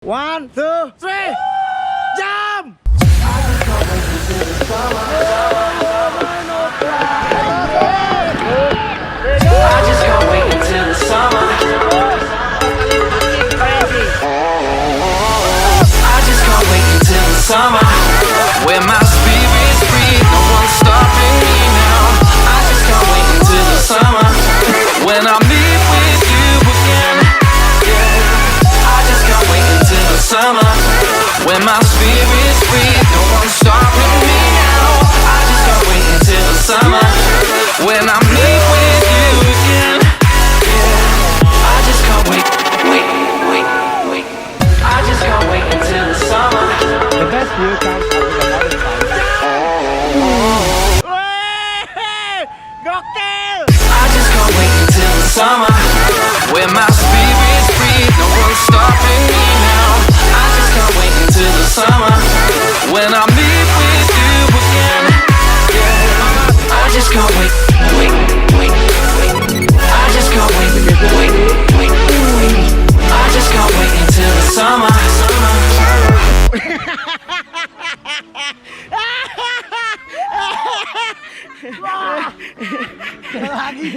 1, 2, 3, jump! I just can't wait until the summer. I just can't wait until the summer, where my spirit's free, no one's stopping me now. I just can't wait until the summer, when I meet with you again. Yeah. I just can't wait until the summer, when my spirit's free, no one's stopping me now. I just can't wait until the summer, when I meet with you again. Yeah. I just can't wait. I just can't wait until the summer. The best view comes after the Modestep. Gokil! I just can't wait until the summer, where my spirit's free, no one's stopping me now. I just can't wait until the summer, when I meet with you again. Yeah. I just can't wait. I just can't wait. I just can't wait until the summer. Lagi.